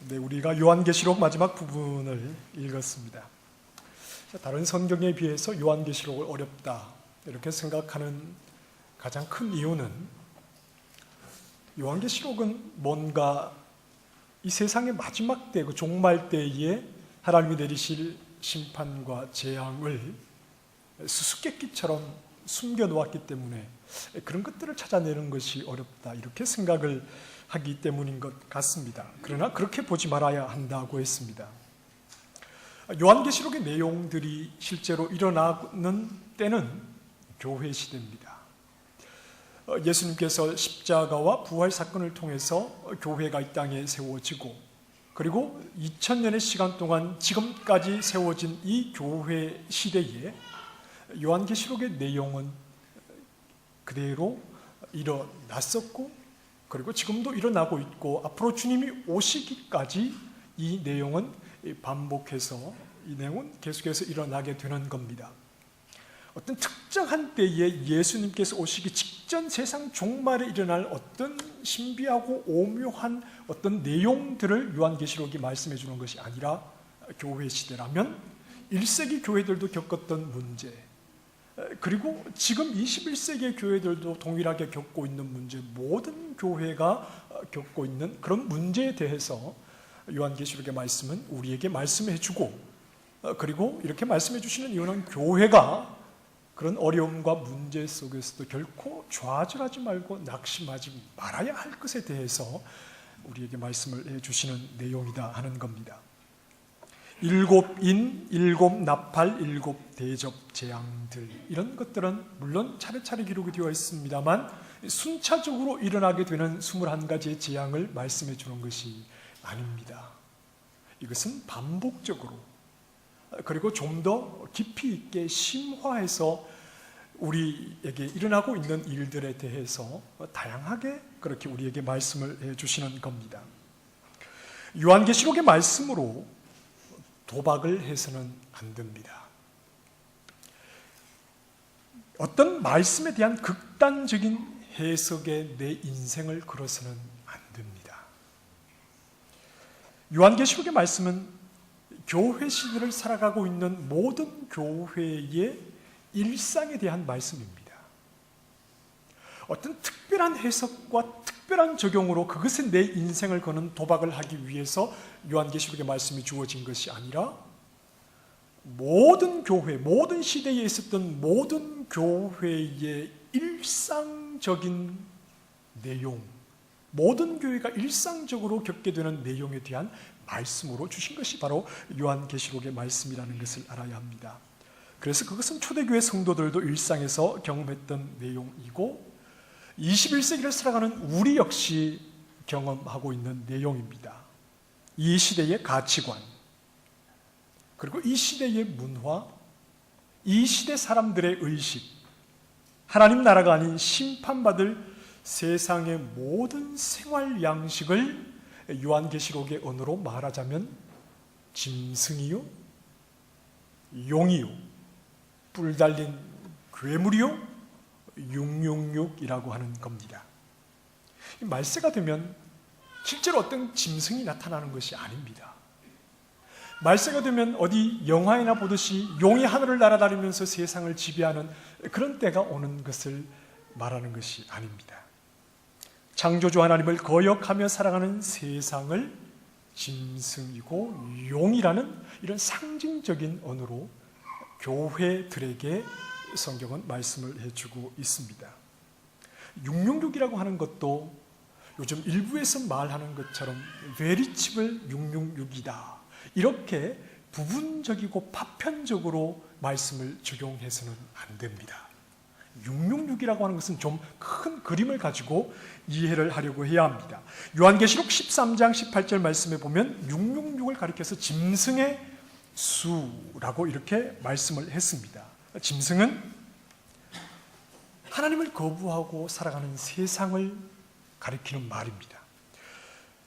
네, 우리가 요한계시록 마지막 부분을 읽었습니다. 다른 성경에 비해서 요한계시록을 어렵다 이렇게 생각하는 가장 큰 이유는 요한계시록은 뭔가 이 세상의 마지막 때, 그 종말 때에 하나님이 내리실 심판과 재앙을 수수께끼처럼 숨겨놓았기 때문에 그런 것들을 찾아내는 것이 어렵다 이렇게 생각을 하기 때문인 것 같습니다. 그러나 그렇게 보지 말아야 한다고 했습니다. 요한계시록의 내용들이 실제로 일어나는 때는 교회 시대입니다. 예수님께서 십자가와 부활 사건을 통해서 교회가 이 땅에 세워지고, 그리고 2000년의 시간 동안 지금까지 세워진 이 교회 시대에 요한계시록의 내용은 그대로 일어났었고, 그리고 지금도 일어나고 있고, 앞으로 주님이 오시기까지 이 내용은 반복해서 이 내용은 계속해서 일어나게 되는 겁니다. 어떤 특정한 때에 예수님께서 오시기 직전 세상 종말에 일어날 어떤 신비하고 오묘한 어떤 내용들을 요한계시록이 말씀해 주는 것이 아니라, 교회 시대라면 1세기 교회들도 겪었던 문제, 그리고 지금 21세기의 교회들도 동일하게 겪고 있는 문제, 모든 교회가 겪고 있는 그런 문제에 대해서 요한계시록의 말씀은 우리에게 말씀해 주고, 그리고 이렇게 말씀해 주시는 이유는 교회가 그런 어려움과 문제 속에서도 결코 좌절하지 말고 낙심하지 말아야 할 것에 대해서 우리에게 말씀을 해 주시는 내용이다 하는 겁니다. 7인, 7나팔, 7대접 재앙들, 이런 것들은 물론 차례차례 기록이 되어 있습니다만 순차적으로 일어나게 되는 21가지의 재앙을 말씀해 주는 것이 아닙니다. 이것은 반복적으로, 그리고 좀 더 깊이 있게 심화해서 우리에게 일어나고 있는 일들에 대해서 다양하게 그렇게 우리에게 말씀을 해 주시는 겁니다. 요한계시록의 말씀으로 도박을 해서는 안 됩니다. 어떤 말씀에 대한 극단적인 해석에 내 인생을 걸어서는 안 됩니다. 요한계시록의 말씀은 교회 시대를 살아가고 있는 모든 교회의 일상에 대한 말씀입니다. 어떤 특별한 해석과 특별한 적용으로 그것에 내 인생을 거는 도박을 하기 위해서 요한계시록의 말씀이 주어진 것이 아니라, 모든 교회, 모든 시대에 있었던 모든 교회의 일상적인 내용, 모든 교회가 일상적으로 겪게 되는 내용에 대한 말씀으로 주신 것이 바로 요한계시록의 말씀이라는 것을 알아야 합니다. 그래서 그것은 초대교회 성도들도 일상에서 경험했던 내용이고, 21세기를 살아가는 우리 역시 경험하고 있는 내용입니다. 이 시대의 가치관, 그리고 이 시대의 문화, 이 시대 사람들의 의식, 하나님 나라가 아닌 심판받을 세상의 모든 생활 양식을 요한계시록의 언어로 말하자면 짐승이요, 용이요, 뿔 달린 괴물이요, 666이라고 하는 겁니다. 말세가 되면 실제로 어떤 짐승이 나타나는 것이 아닙니다. 말세가 되면 어디 영화에나 보듯이 용이 하늘을 날아다니면서 세상을 지배하는 그런 때가 오는 것을 말하는 것이 아닙니다. 창조주 하나님을 거역하며 살아가는 세상을 짐승이고 용이라는 이런 상징적인 언어로 교회들에게 성경은 말씀을 해주고 있습니다. 666이라고 하는 것도 요즘 일부에서 말하는 것처럼 외리칩을 666이다, 이렇게 부분적이고 파편적으로 말씀을 적용해서는 안 됩니다. 666이라고 하는 것은 좀 큰 그림을 가지고 이해를 하려고 해야 합니다. 요한계시록 13장 18절 말씀에 보면 666을 가리켜서 짐승의 수라고 이렇게 말씀을 했습니다. 짐승은 하나님을 거부하고 살아가는 세상을 가리키는 말입니다.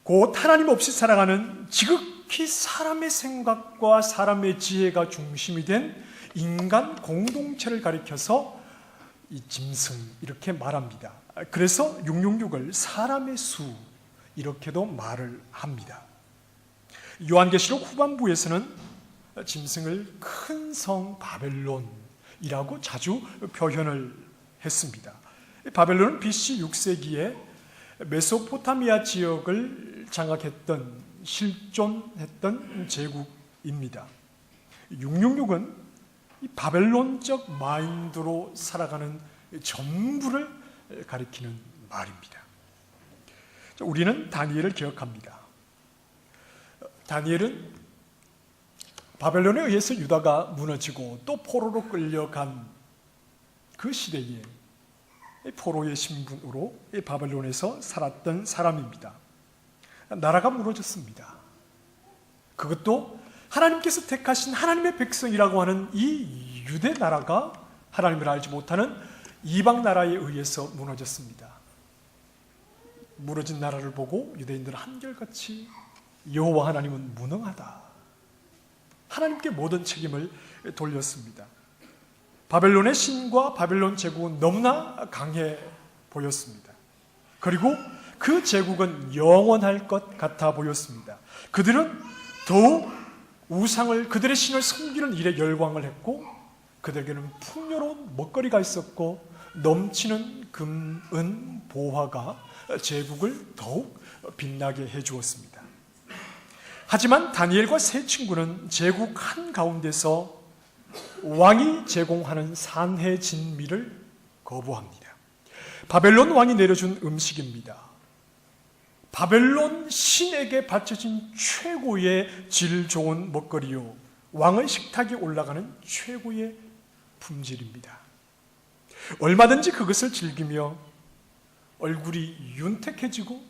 곧 하나님 없이 살아가는 지극히 사람의 생각과 사람의 지혜가 중심이 된 인간 공동체를 가리켜서 이 짐승 이렇게 말합니다. 그래서 666을 사람의 수 이렇게도 말을 합니다. 요한계시록 후반부에서는 짐승을 큰 성 바벨론이라고 자주 표현을 했습니다. 바벨론은 BC 6세기에 메소포타미아 지역을 장악했던 실존했던 제국입니다. 666은 이 바벨론적 마인드로 살아가는 전부를 가리키는 말입니다. 우리는 다니엘을 기억합니다. 다니엘은 바벨론에 의해서 유다가 무너지고 또 포로로 끌려간 그 시대에 포로의 신분으로 바벨론에서 살았던 사람입니다. 나라가 무너졌습니다. 그것도 하나님께서 택하신 하나님의 백성이라고 하는 이 유대 나라가 하나님을 알지 못하는 이방 나라에 의해서 무너졌습니다. 무너진 나라를 보고 유대인들은 한결같이 여호와 하나님은 무능하다, 하나님께 모든 책임을 돌렸습니다. 바벨론의 신과 바벨론 제국은 너무나 강해 보였습니다. 그리고 그 제국은 영원할 것 같아 보였습니다. 그들은 더욱 우상을, 그들의 신을 섬기는 일에 열광을 했고, 그들에게는 풍요로운 먹거리가 있었고 넘치는 금, 은, 보화가 제국을 더욱 빛나게 해주었습니다. 하지만 다니엘과 세 친구는 제국 한가운데서 왕이 제공하는 산해 진미를 거부합니다. 바벨론 왕이 내려준 음식입니다. 바벨론 신에게 바쳐진 최고의 질 좋은 먹거리요, 왕의 식탁에 올라가는 최고의 품질입니다. 얼마든지 그것을 즐기며 얼굴이 윤택해지고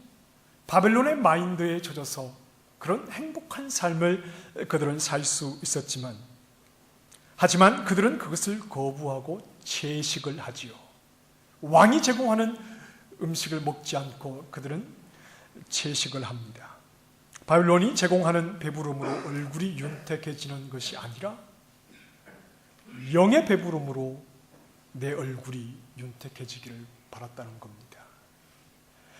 바벨론의 마인드에 젖어서 그런 행복한 삶을 그들은 살 수 있었지만, 하지만 그들은 그것을 거부하고 채식을 하지요. 왕이 제공하는 음식을 먹지 않고 그들은 채식을 합니다. 바벨론이 제공하는 배부름으로 얼굴이 윤택해지는 것이 아니라 영의 배부름으로 내 얼굴이 윤택해지기를 바랐다는 겁니다.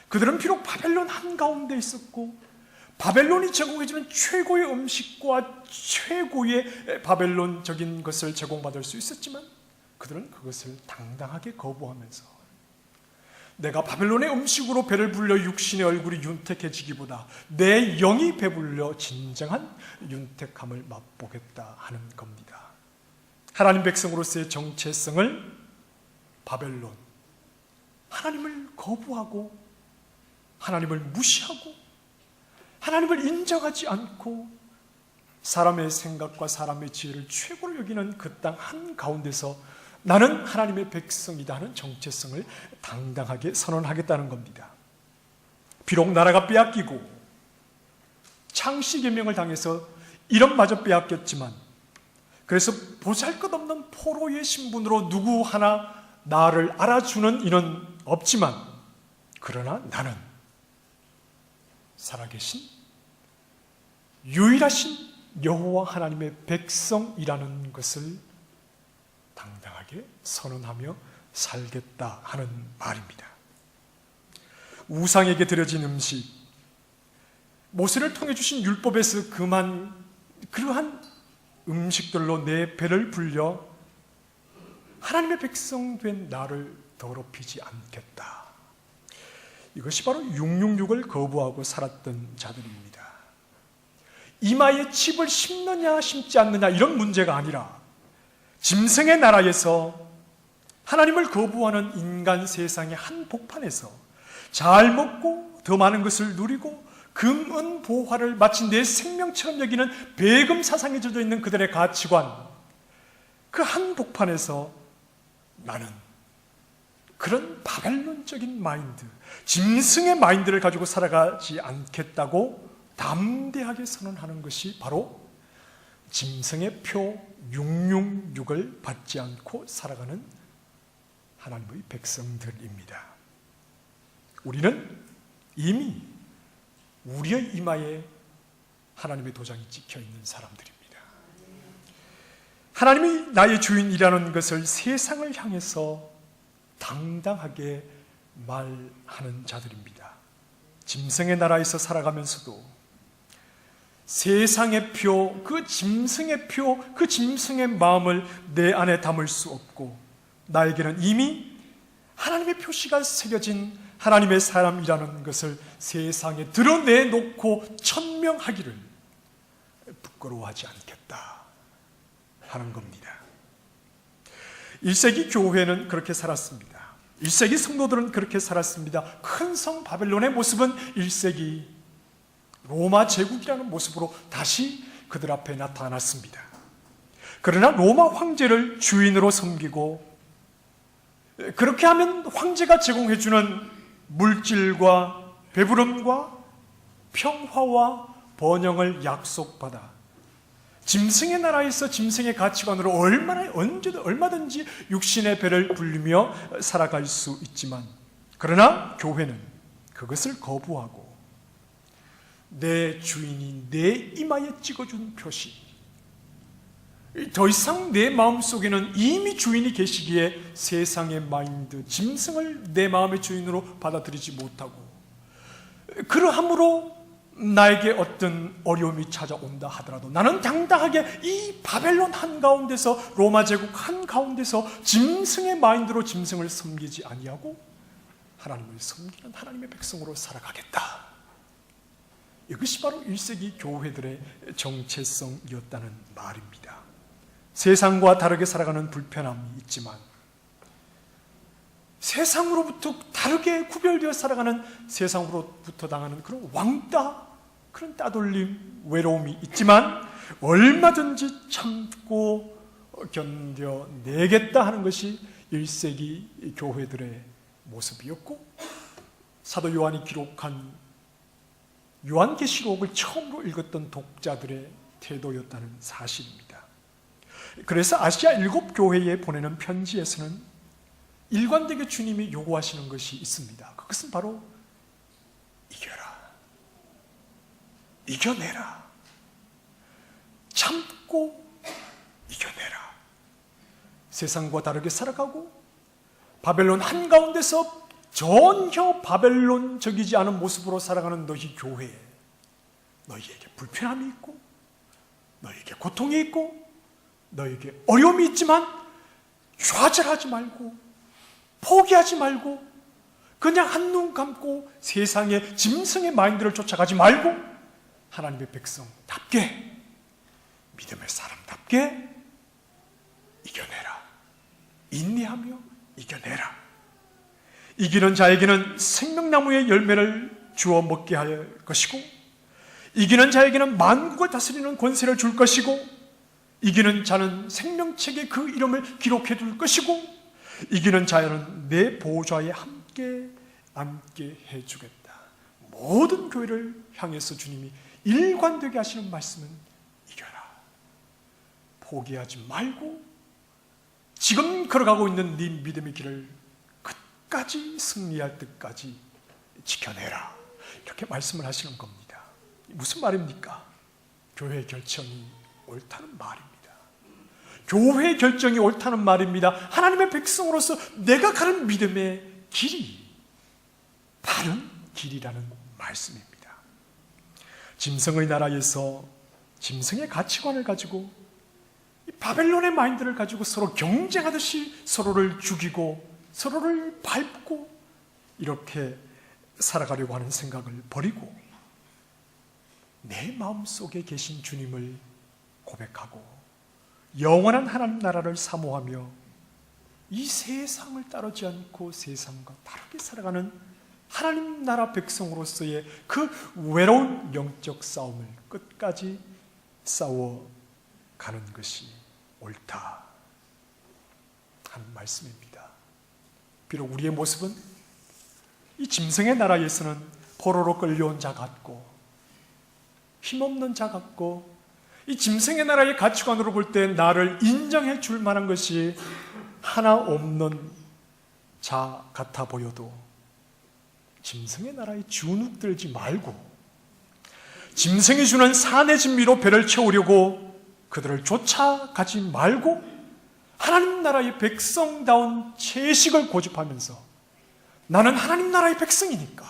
그들은 비록 바벨론 한가운데 있었고 바벨론이 제공해주는 최고의 음식과 최고의 바벨론적인 것을 제공받을 수 있었지만 그들은 그것을 당당하게 거부하면서 내가 바벨론의 음식으로 배를 불려 육신의 얼굴이 윤택해지기보다 내 영이 배불려 진정한 윤택함을 맛보겠다 하는 겁니다. 하나님 백성으로서의 정체성을 바벨론, 하나님을 거부하고 하나님을 무시하고 하나님을 인정하지 않고 사람의 생각과 사람의 지혜를 최고로 여기는 그 땅 한가운데서 나는 하나님의 백성이다 하는 정체성을 당당하게 선언하겠다는 겁니다. 비록 나라가 빼앗기고 창씨개명을 당해서 이름마저 빼앗겼지만, 그래서 보잘것없는 포로의 신분으로 누구 하나 나를 알아주는 이는 없지만, 그러나 나는 살아계신 유일하신 여호와 하나님의 백성이라는 것을 당당하게 선언하며 살겠다 하는 말입니다. 우상에게 드려진 음식, 모세를 통해 주신 율법에서 그러한 음식들로 내 배를 불려 하나님의 백성 된 나를 더럽히지 않겠다. 이것이 바로 666을 거부하고 살았던 자들입니다. 이마에 칩을 심느냐 심지 않느냐 이런 문제가 아니라 짐승의 나라에서 하나님을 거부하는 인간 세상의 한복판에서 잘 먹고 더 많은 것을 누리고 금, 은, 보화를 마치 내 생명처럼 여기는 배금 사상에 젖어 있는 그들의 가치관, 그 한복판에서 나는 그런 바벨론적인 마인드, 짐승의 마인드를 가지고 살아가지 않겠다고 담대하게 선언하는 것이 바로 짐승의 표 666을 받지 않고 살아가는 하나님의 백성들입니다. 우리는 이미 우리의 이마에 하나님의 도장이 찍혀 있는 사람들입니다. 하나님이 나의 주인이라는 것을 세상을 향해서 당당하게 말하는 자들입니다. 짐승의 나라에서 살아가면서도 세상의 표, 그 짐승의 표, 그 짐승의 마음을 내 안에 담을 수 없고 나에게는 이미 하나님의 표시가 새겨진 하나님의 사람이라는 것을 세상에 드러내놓고 천명하기를 부끄러워하지 않겠다 하는 겁니다. 1세기 교회는 그렇게 살았습니다. 1세기 성도들은 그렇게 살았습니다. 큰 성 바벨론의 모습은 1세기 로마 제국이라는 모습으로 다시 그들 앞에 나타났습니다. 그러나 로마 황제를 주인으로 섬기고 그렇게 하면 황제가 제공해주는 물질과 배부름과 평화와 번영을 약속받아 짐승의 나라에서 짐승의 가치관으로 얼마든지 육신의 배를 불리며 살아갈 수 있지만, 그러나 교회는 그것을 거부하고 내 주인이 내 이마에 찍어준 표시, 더 이상 내 마음속에는 이미 주인이 계시기에 세상의 마인드, 짐승을 내 마음의 주인으로 받아들이지 못하고, 그러함으로 나에게 어떤 어려움이 찾아온다 하더라도 나는 당당하게 이 바벨론 한가운데서, 로마 제국 한가운데서 짐승의 마인드로 짐승을 섬기지 아니하고 하나님을 섬기는 하나님의 백성으로 살아가겠다. 이것이 바로 1세기 교회들의 정체성이었다는 말입니다. 세상과 다르게 살아가는 불편함이 있지만, 세상으로부터 다르게 구별되어 살아가는, 세상으로부터 당하는 그런 왕따, 그런 따돌림, 외로움이 있지만 얼마든지 참고 견뎌내겠다 하는 것이 1세기 교회들의 모습이었고, 사도 요한이 기록한 요한계시록을 처음으로 읽었던 독자들의 태도였다는 사실입니다. 그래서 아시아 7교회에 보내는 편지에서는 일관되게 주님이 요구하시는 것이 있습니다. 그것은 바로 이겨라, 이겨내라, 참고 이겨내라. 세상과 다르게 살아가고 바벨론 한가운데서 전혀 바벨론적이지 않은 모습으로 살아가는 너희 교회에, 너희에게 불편함이 있고 너희에게 고통이 있고 너희에게 어려움이 있지만 좌절하지 말고 포기하지 말고 그냥 한눈 감고 세상의 짐승의 마인드를 쫓아가지 말고 하나님의 백성답게, 믿음의 사람답게 이겨내라. 인내하며 이겨내라. 이기는 자에게는 생명나무의 열매를 주어 먹게 할 것이고, 이기는 자에게는 만국을 다스리는 권세를 줄 것이고, 이기는 자는 생명책에 그 이름을 기록해 둘 것이고, 이기는 자는 내 보좌에 함께 앉게 해주겠다. 모든 교회를 향해서 주님이 일관되게 하시는 말씀은 이겨라. 포기하지 말고 지금 걸어가고 있는 네 믿음의 길을 끝까지 승리할 때까지 지켜내라. 이렇게 말씀을 하시는 겁니다. 무슨 말입니까? 교회의 결정이 옳다는 말입니다. 교회의 결정이 옳다는 말입니다. 하나님의 백성으로서 내가 가는 믿음의 길이 바른 길이라는 말씀입니다. 짐승의 나라에서 짐승의 가치관을 가지고 바벨론의 마인드를 가지고 서로 경쟁하듯이 서로를 죽이고 서로를 밟고 이렇게 살아가려고 하는 생각을 버리고 내 마음속에 계신 주님을 고백하고 영원한 하나님 나라를 사모하며 이 세상을 따르지 않고 세상과 다르게 살아가는 하나님 나라 백성으로서의 그 외로운 영적 싸움을 끝까지 싸워가는 것이 옳다 하는 말씀입니다. 비록 우리의 모습은 이 짐승의 나라에서는 포로로 끌려온 자 같고 힘없는 자 같고 이 짐승의 나라의 가치관으로 볼 때 나를 인정해 줄 만한 것이 하나 없는 자 같아 보여도 짐승의 나라에 주눅들지 말고 짐승이 주는 산의 진미로 배를 채우려고 그들을 쫓아가지 말고 하나님 나라의 백성다운 채식을 고집하면서 나는 하나님 나라의 백성이니까,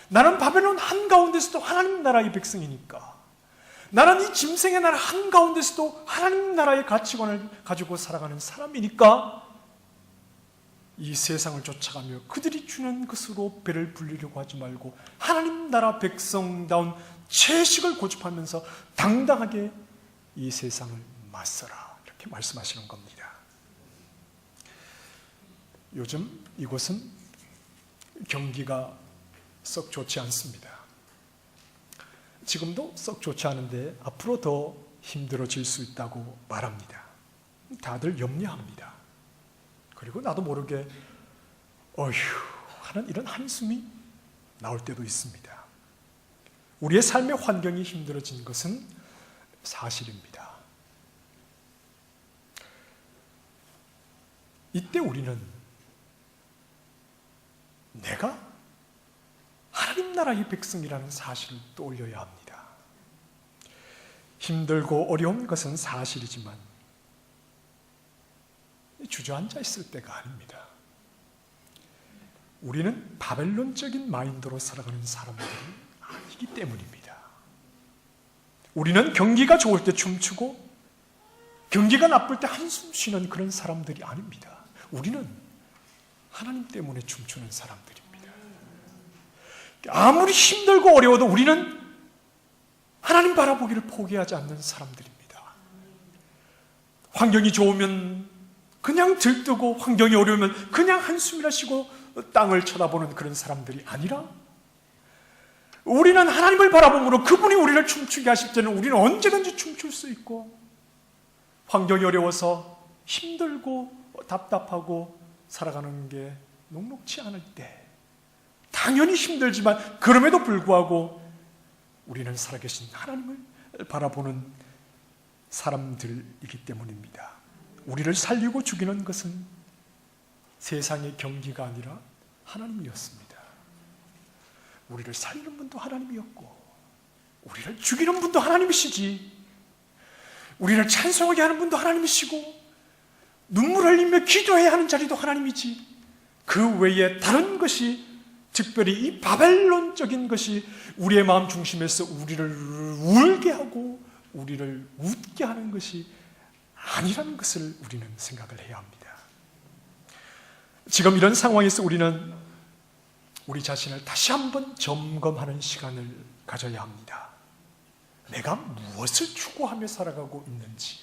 나는 바벨론 한가운데서도 하나님 나라의 백성이니까 나는 이 짐승의 나라 한가운데서도 하나님 나라의 가치관을 가지고 살아가는 사람이니까 이 세상을 쫓아가며 그들이 주는 것으로 배를 불리려고 하지 말고 하나님 나라 백성다운 채식을 고집하면서 당당하게 이 세상을 맞서라, 이렇게 말씀하시는 겁니다. 요즘 이곳은 경기가 썩 좋지 않습니다. 지금도 썩 좋지 않은데 앞으로 더 힘들어질 수 있다고 말합니다. 다들 염려합니다. 그리고 나도 모르게 어휴 하는 이런 한숨이 나올 때도 있습니다. 우리의 삶의 환경이 힘들어진 것은 사실입니다. 이때 우리는 내가 하나님 나라의 백성이라는 사실을 떠올려야 합니다. 힘들고 어려운 것은 사실이지만 주저앉아 있을 때가 아닙니다. 우리는 바벨론적인 마인드로 살아가는 사람들이 아니기 때문입니다. 우리는 경기가 좋을 때 춤추고 경기가 나쁠 때 한숨 쉬는 그런 사람들이 아닙니다. 우리는 하나님 때문에 춤추는 사람들입니다. 아무리 힘들고 어려워도 우리는 하나님 바라보기를 포기하지 않는 사람들입니다. 환경이 좋으면 그냥 들뜨고 환경이 어려우면 그냥 한숨이나 쉬고 땅을 쳐다보는 그런 사람들이 아니라 우리는 하나님을 바라봄으로 그분이 우리를 춤추게 하실 때는 우리는 언제든지 춤출 수 있고, 환경이 어려워서 힘들고 답답하고 살아가는 게 녹록치 않을 때 당연히 힘들지만 그럼에도 불구하고 우리는 살아계신 하나님을 바라보는 사람들이기 때문입니다. 우리를 살리고 죽이는 것은 세상의 경기가 아니라 하나님이었습니다. 우리를 살리는 분도 하나님이었고 우리를 죽이는 분도 하나님이시지, 우리를 찬송하게 하는 분도 하나님이시고 눈물 흘리며 기도해야 하는 자리도 하나님이지, 그 외에 다른 것이, 특별히 이 바벨론적인 것이 우리의 마음 중심에서 우리를 울게 하고 우리를 웃게 하는 것이 아니라는 것을 우리는 생각을 해야 합니다. 지금 이런 상황에서 우리는 우리 자신을 다시 한번 점검하는 시간을 가져야 합니다. 내가 무엇을 추구하며 살아가고 있는지.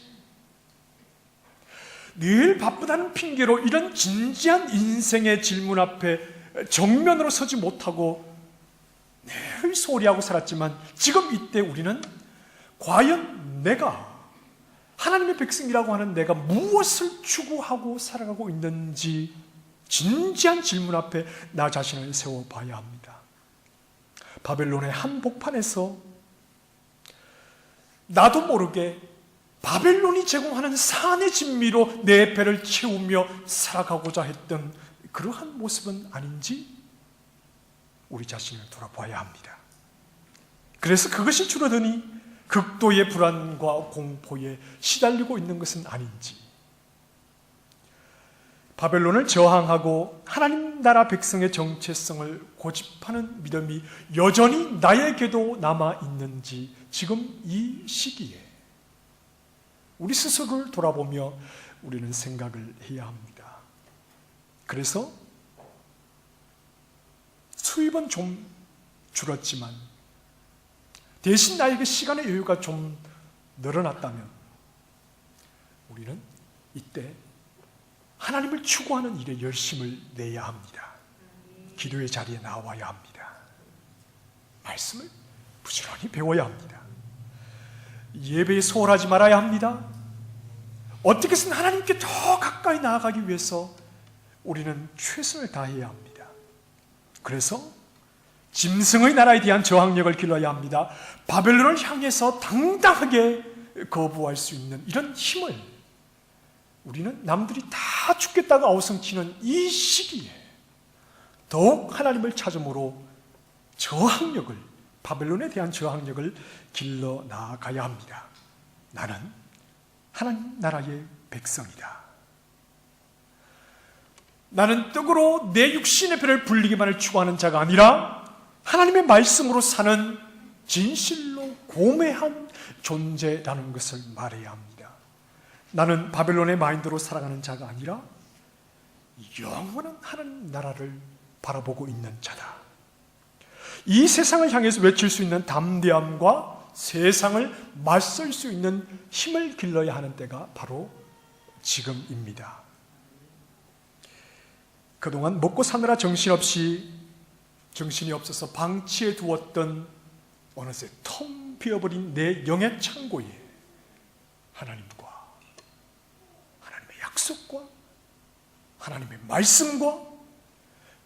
늘 바쁘다는 핑계로 이런 진지한 인생의 질문 앞에 정면으로 서지 못하고 늘 소리하고 살았지만 지금 이때 우리는 과연 내가 하나님의 백성이라고 하는 내가 무엇을 추구하고 살아가고 있는지 진지한 질문 앞에 나 자신을 세워봐야 합니다. 바벨론의 한복판에서 나도 모르게 바벨론이 제공하는 산의 진미로 내 배를 채우며 살아가고자 했던 그러한 모습은 아닌지 우리 자신을 돌아봐야 합니다. 그래서 그것이 줄어드니 극도의 불안과 공포에 시달리고 있는 것은 아닌지, 바벨론을 저항하고 하나님 나라 백성의 정체성을 고집하는 믿음이 여전히 나에게도 남아있는지 지금 이 시기에 우리 스스로를 돌아보며 우리는 생각을 해야 합니다. 그래서 수입은 좀 줄었지만 대신 나에게 시간의 여유가 좀 늘어났다면 우리는 이때 하나님을 추구하는 일에 열심을 내야 합니다. 기도의 자리에 나와야 합니다. 말씀을 부지런히 배워야 합니다. 예배에 소홀하지 말아야 합니다. 어떻게 해서든 하나님께 더 가까이 나아가기 위해서 우리는 최선을 다해야 합니다. 그래서 짐승의 나라에 대한 저항력을 길러야 합니다. 바벨론을 향해서 당당하게 거부할 수 있는 이런 힘을, 우리는 남들이 다 죽겠다고 아우성치는 이 시기에 더욱 하나님을 찾음으로 저항력을, 바벨론에 대한 저항력을 길러 나가야 합니다. 나는 하나님 나라의 백성이다. 나는 떡으로 내 육신의 배를 불리기만을 추구하는 자가 아니라 하나님의 말씀으로 사는 진실로 고매한 존재라는 것을 말해야 합니다. 나는 바벨론의 마인드로 살아가는 자가 아니라 영원한 하나님 나라를 바라보고 있는 자다. 이 세상을 향해서 외칠 수 있는 담대함과 세상을 맞설 수 있는 힘을 길러야 하는 때가 바로 지금입니다. 그동안 먹고 사느라 정신이 없어서 방치해 두었던 어느새 텅 비어버린 내 영의 창고에 하나님과 하나님의 약속과 하나님의 말씀과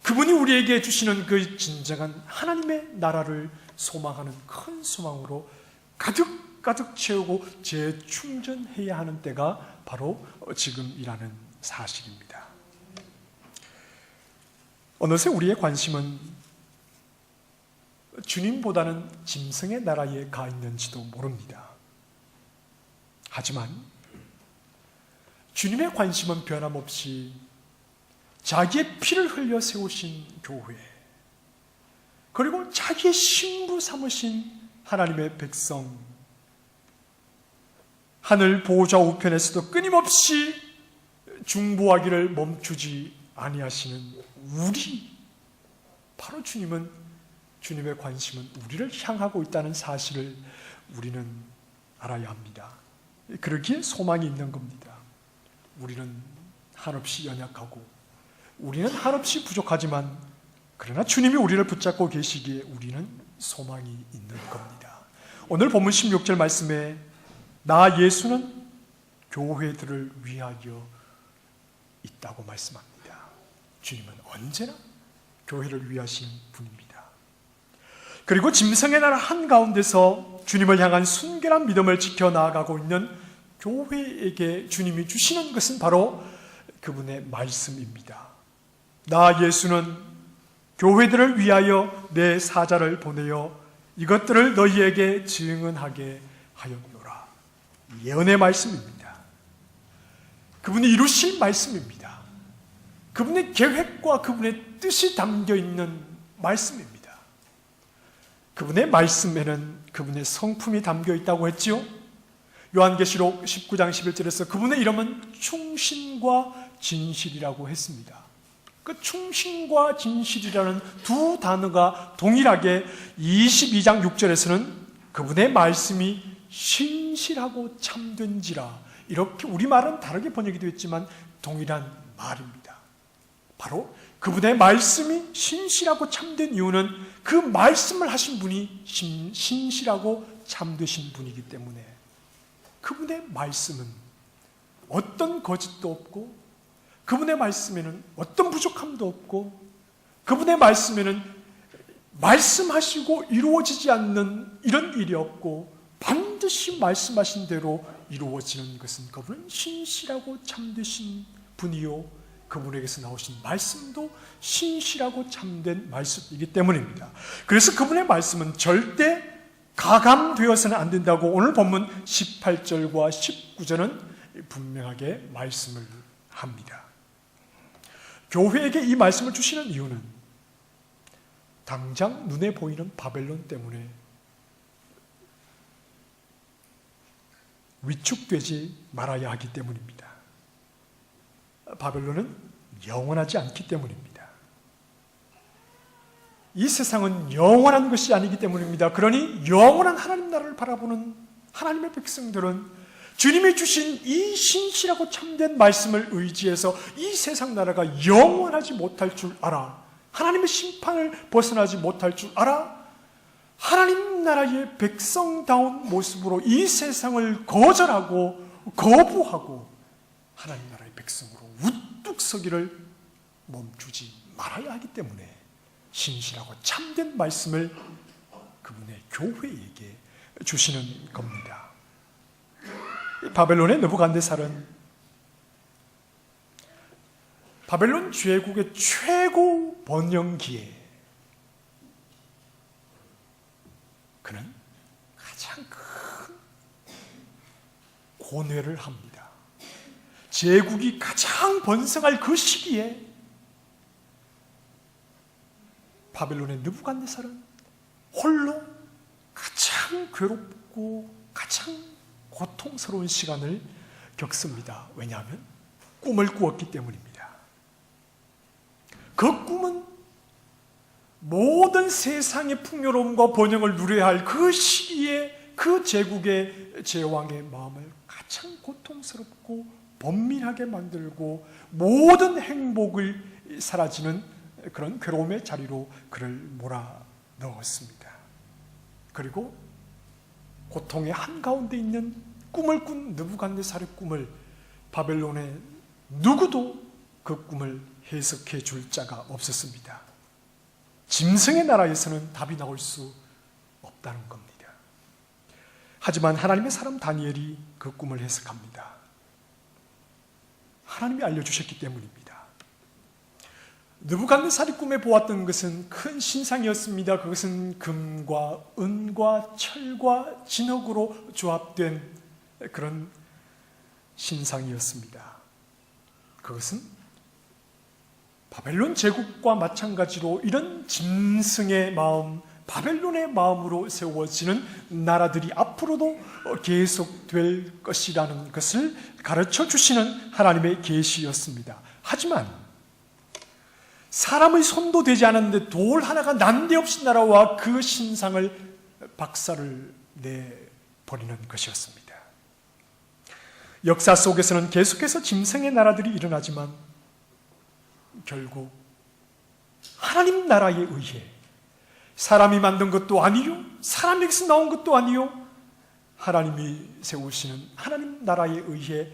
그분이 우리에게 주시는 그 진정한 하나님의 나라를 소망하는 큰 소망으로 가득 채우고 재충전해야 하는 때가 바로 지금이라는 사실입니다. 어느새 우리의 관심은 주님보다는 짐승의 나라에 가 있는지도 모릅니다. 하지만 주님의 관심은 변함없이 자기의 피를 흘려 세우신 교회, 그리고 자기의 신부 삼으신 하나님의 백성, 하늘 보호자 우편에서도 끊임없이 중보하기를 멈추지 아니하시는 우리, 바로 주님의 관심은 우리를 향하고 있다는 사실을 우리는 알아야 합니다. 그러기에 소망이 있는 겁니다. 우리는 한없이 연약하고 우리는 한없이 부족하지만 그러나 주님이 우리를 붙잡고 계시기에 우리는 소망이 있는 겁니다. 오늘 본문 16절 말씀에 나 예수는 교회들을 위하여 있다고 말씀합니다. 주님은 언제나 교회를 위하신 분입니다. 그리고 짐승의 나라 한가운데서 주님을 향한 순결한 믿음을 지켜나가고 있는 교회에게 주님이 주시는 것은 바로 그분의 말씀입니다. 나 예수는 교회들을 위하여 내 사자를 보내어 이것들을 너희에게 증언하게 하였노라. 예언의 말씀입니다. 그분이 이루실 말씀입니다. 그분의 계획과 그분의 뜻이 담겨있는 말씀입니다. 그분의 말씀에는 그분의 성품이 담겨있다고 했지요. 요한계시록 19장 11절에서 그분의 이름은 충신과 진실이라고 했습니다. 그 충신과 진실이라는 두 단어가 동일하게 22장 6절에서는 그분의 말씀이 신실하고 참된지라, 이렇게 우리말은 다르게 번역이 되어 있지만 동일한 말입니다. 바로 그분의 말씀이 신실하고 참된 이유는 그 말씀을 하신 분이 신실하고 참되신 분이기 때문에 그분의 말씀은 어떤 거짓도 없고 그분의 말씀에는 어떤 부족함도 없고 그분의 말씀에는 말씀하시고 이루어지지 않는 이런 일이 없고 반드시 말씀하신 대로 이루어지는 것은 그분은 신실하고 참되신 분이요 그분에게서 나오신 말씀도 신실하고 참된 말씀이기 때문입니다. 그래서 그분의 말씀은 절대 가감되어서는 안 된다고 오늘 본문 18절과 19절은 분명하게 말씀을 합니다. 교회에게 이 말씀을 주시는 이유는 당장 눈에 보이는 바벨론 때문에 위축되지 말아야 하기 때문입니다. 바벨론은 영원하지 않기 때문입니다. 이 세상은 영원한 것이 아니기 때문입니다. 그러니 영원한 하나님 나라를 바라보는 하나님의 백성들은 주님이 주신 이 신실하고 참된 말씀을 의지해서 이 세상 나라가 영원하지 못할 줄 알아, 하나님의 심판을 벗어나지 못할 줄 알아, 하나님 나라의 백성다운 모습으로 이 세상을 거절하고 거부하고 하나님 나라의 백성으로 우뚝 서기를 멈추지 말아야 하기 때문에 신실하고 참된 말씀을 그분의 교회에게 주시는 겁니다. 바벨론의 느부갓네살은 바벨론 제국의 최고 번영기에 그는 가장 큰 고뇌를 합니다. 제국이 가장 번성할 그 시기에 바벨론의 느부갓네살은 홀로 가장 괴롭고 가장 고통스러운 시간을 겪습니다. 왜냐하면 꿈을 꾸었기 때문입니다. 그 꿈은 모든 세상의 풍요로움과 번영을 누려야 할 그 시기에 그 제국의 제왕의 마음을 가장 고통스럽고 번민하게 만들고 모든 행복을 사라지는 그런 괴로움의 자리로 그를 몰아넣었습니다. 그리고 고통의 한가운데 있는 꿈을 꾼 느부갓네살의 꿈을 바벨론의 누구도 그 꿈을 해석해 줄 자가 없었습니다. 짐승의 나라에서는 답이 나올 수 없다는 겁니다. 하지만 하나님의 사람 다니엘이 그 꿈을 해석합니다. 하나님이 알려주셨기 때문입니다. 느부갓네살이 꿈에 보았던 것은 큰 신상이었습니다. 그것은 금과 은과 철과 진흙으로 조합된 그런 신상이었습니다. 그것은 바벨론 제국과 마찬가지로 이런 짐승의 마음, 바벨론의 마음으로 세워지는 나라들이 앞으로도 계속될 것이라는 것을 가르쳐 주시는 하나님의 계시였습니다. 하지만 사람의 손도 되지 않았는데 돌 하나가 난데없이 날아와 그 신상을 박살을 내버리는 것이었습니다. 역사 속에서는 계속해서 짐승의 나라들이 일어나지만 결국 하나님 나라에 의해 사람이 만든 것도 아니요, 사람에게서 나온 것도 아니요, 하나님이 세우시는 하나님 나라에 의해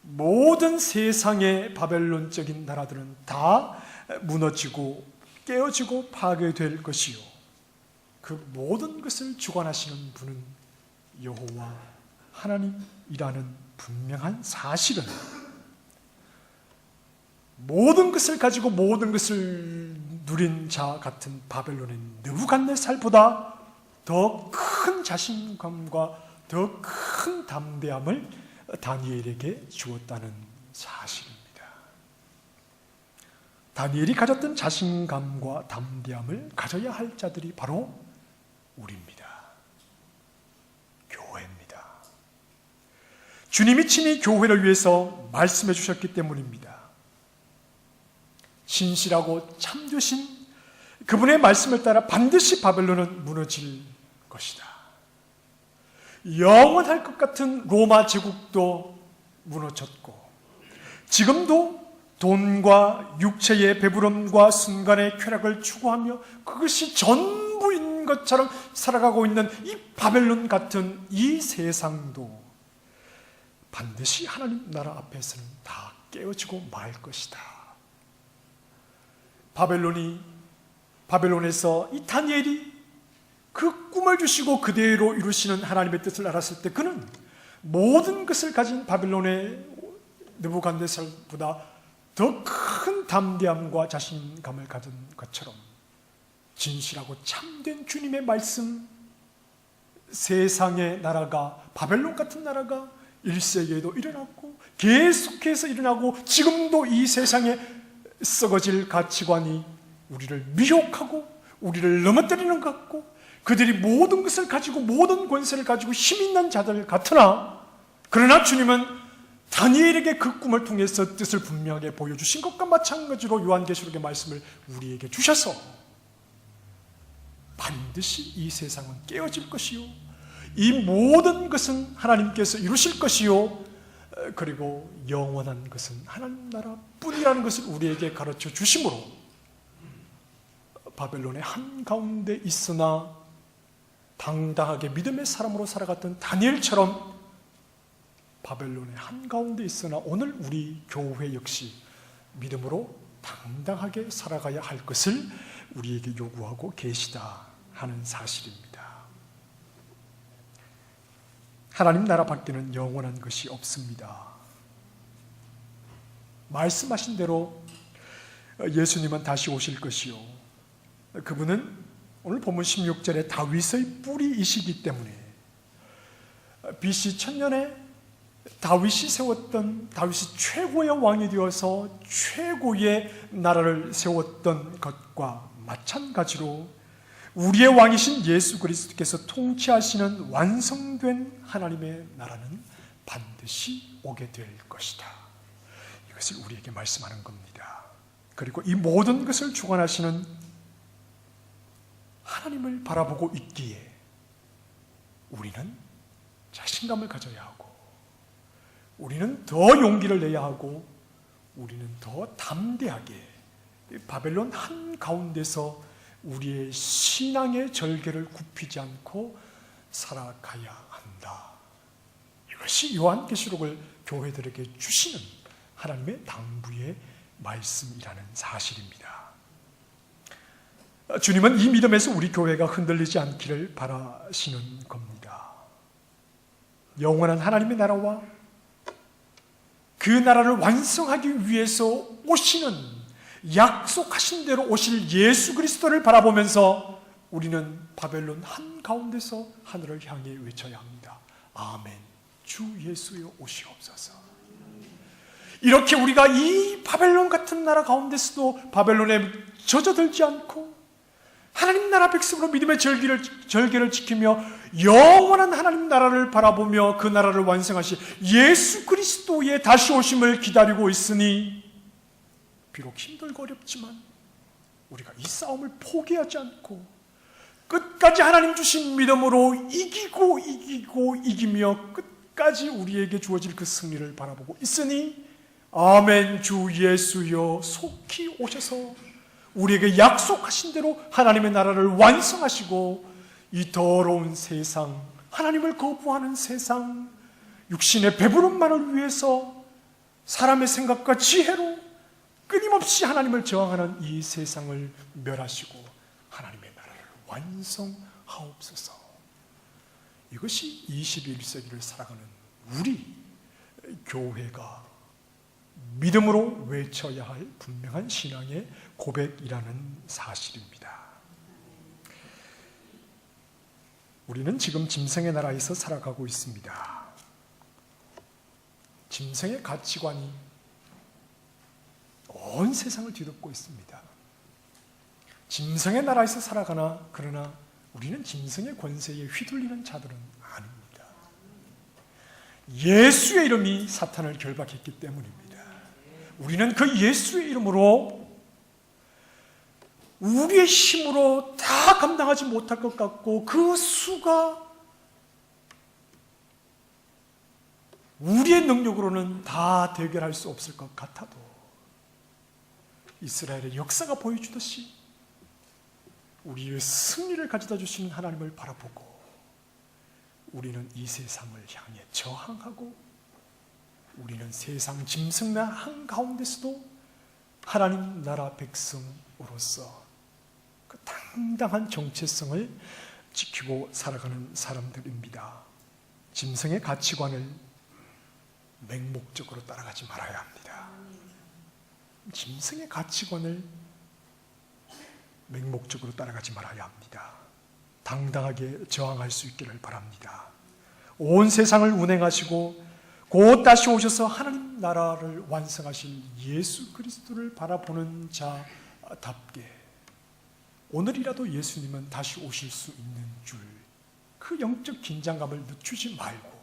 모든 세상의 바벨론적인 나라들은 다 무너지고 깨어지고 파괴될 것이요, 그 모든 것을 주관하시는 분은 여호와 하나님이라는 분명한 사실은 모든 것을 가지고 모든 것을 누린 자 같은 바벨론의 느부갓네살보다 더 큰 자신감과 더 큰 담대함을 다니엘에게 주었다는 사실입니다. 다니엘이 가졌던 자신감과 담대함을 가져야 할 자들이 바로 우리입니다. 교회입니다. 주님이 친히 교회를 위해서 말씀해 주셨기 때문입니다. 신실하고 참되신 그분의 말씀을 따라 반드시 바벨론은 무너질 것이다. 영원할 것 같은 로마 제국도 무너졌고 지금도 돈과 육체의 배부름과 순간의 쾌락을 추구하며 그것이 전부인 것처럼 살아가고 있는 이 바벨론 같은 이 세상도 반드시 하나님 나라 앞에서는 다 깨어지고 말 것이다. 바벨론에서 이 다니엘이 그 꿈을 주시고 그대로 이루시는 하나님의 뜻을 알았을 때 그는 모든 것을 가진 바벨론의 느부갓네살보다 더 큰 담대함과 자신감을 가진 것처럼 진실하고 참된 주님의 말씀, 세상의 나라가 바벨론 같은 나라가 1세기에도 일어났고 계속해서 일어나고 지금도 이 세상에 썩어질 가치관이 우리를 미혹하고 우리를 넘어뜨리는 것 같고 그들이 모든 것을 가지고 모든 권세를 가지고 힘 있는 자들 같으나 그러나 주님은 다니엘에게 그 꿈을 통해서 뜻을 분명하게 보여주신 것과 마찬가지로 요한계시록의 말씀을 우리에게 주셔서 반드시 이 세상은 깨어질 것이요 이 모든 것은 하나님께서 이루실 것이요 그리고 영원한 것은 하나님 나라뿐이라는 것을 우리에게 가르쳐 주심으로 바벨론의 한가운데 있으나 당당하게 믿음의 사람으로 살아갔던 다니엘처럼 바벨론의 한가운데 있으나 오늘 우리 교회 역시 믿음으로 당당하게 살아가야 할 것을 우리에게 요구하고 계시다 하는 사실입니다. 하나님 나라 밖에는 영원한 것이 없습니다. 말씀하신 대로 예수님은 다시 오실 것이요 그분은 오늘 본문 16절에 다윗의 뿌리이시기 때문에 BC 1000년에 다윗이 최고의 왕이 되어서 최고의 나라를 세웠던 것과 마찬가지로 우리의 왕이신 예수 그리스도께서 통치하시는 완성된 하나님의 나라는 반드시 오게 될 것이다. 이것을 우리에게 말씀하는 겁니다. 그리고 이 모든 것을 주관하시는 하나님을 바라보고 있기에 우리는 자신감을 가져야 하고, 우리는 더 용기를 내야 하고, 우리는 더 담대하게 바벨론 한가운데서 우리의 신앙의 절개를 굽히지 않고 살아가야 한다. 이것이 요한계시록을 교회들에게 주시는 하나님의 당부의 말씀이라는 사실입니다. 주님은 이 믿음에서 우리 교회가 흔들리지 않기를 바라시는 겁니다. 영원한 하나님의 나라와 그 나라를 완성하기 위해서 오시는, 약속하신 대로 오실 예수 그리스도를 바라보면서 우리는 바벨론 한가운데서 하늘을 향해 외쳐야 합니다. 아멘. 주 예수여 오시옵소서. 이렇게 우리가 이 바벨론 같은 나라 가운데서도 바벨론에 젖어들지 않고 하나님 나라 백성으로 믿음의 절개를 지키며 영원한 하나님 나라를 바라보며 그 나라를 완성하실 예수 그리스도의 다시 오심을 기다리고 있으니, 비록 힘들고 어렵지만 우리가 이 싸움을 포기하지 않고 끝까지 하나님 주신 믿음으로 이기며 끝까지 우리에게 주어질 그 승리를 바라보고 있으니, 아멘. 주 예수여 속히 오셔서 우리에게 약속하신 대로 하나님의 나라를 완성하시고 이 더러운 세상, 하나님을 거부하는 세상, 육신의 배부름만을 위해서 사람의 생각과 지혜로 끊임없이 하나님을 저항하는 이 세상을 멸하시고 하나님의 나라를 완성하옵소서. 이것이 21세기를 살아가는 우리 교회가 믿음으로 외쳐야 할 분명한 신앙의 고백이라는 사실입니다. 우리는 지금 짐승의 나라에서 살아가고 있습니다. 짐승의 가치관이 온 세상을 뒤덮고 있습니다. 짐승의 나라에서 살아가나, 그러나 우리는 짐승의 권세에 휘둘리는 자들은 아닙니다. 예수의 이름이 사탄을 결박했기 때문입니다. 우리는 그 예수의 이름으로 우리의 힘으로 다 감당하지 못할 것 같고, 그 수가 우리의 능력으로는 다 대결할 수 없을 것 같아도 이스라엘의 역사가 보여주듯이 우리의 승리를 가져다 주시는 하나님을 바라보고 우리는 이 세상을 향해 저항하고, 우리는 세상 짐승나 한가운데서도 하나님 나라 백성으로서 그 당당한 정체성을 지키고 살아가는 사람들입니다. 짐승의 가치관을 맹목적으로 따라가지 말아야 합니다. 짐승의 가치관을 맹목적으로 따라가지 말아야 합니다. 당당하게 저항할 수 있기를 바랍니다. 온 세상을 운행하시고 곧 다시 오셔서 하나님 나라를 완성하실 예수 그리스도를 바라보는 자답게 오늘이라도 예수님은 다시 오실 수 있는 줄, 그 영적 긴장감을 늦추지 말고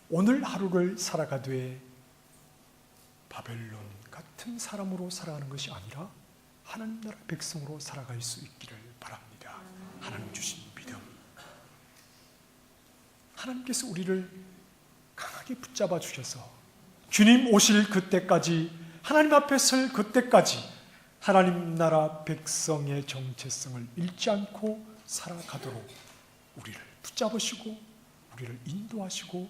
오늘 하루를 살아가되 바벨론 같은 사람으로 살아가는 것이 아니라 하나님 나라 백성으로 살아갈 수 있기를 바랍니다. 하나님 주신 믿음, 하나님께서 우리를 강하게 붙잡아 주셔서 주님 오실 그때까지, 하나님 앞에 설 그때까지 하나님 나라 백성의 정체성을 잃지 않고 살아가도록 우리를 붙잡으시고 우리를 인도하시고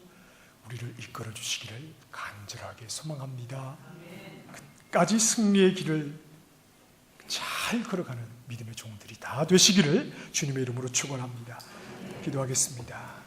우리를 이끌어 주시기를 간절하게 소망합니다. 끝까지 승리의 길을 잘 걸어가는 믿음의 종들이 다 되시기를 주님의 이름으로 축원합니다. 기도하겠습니다.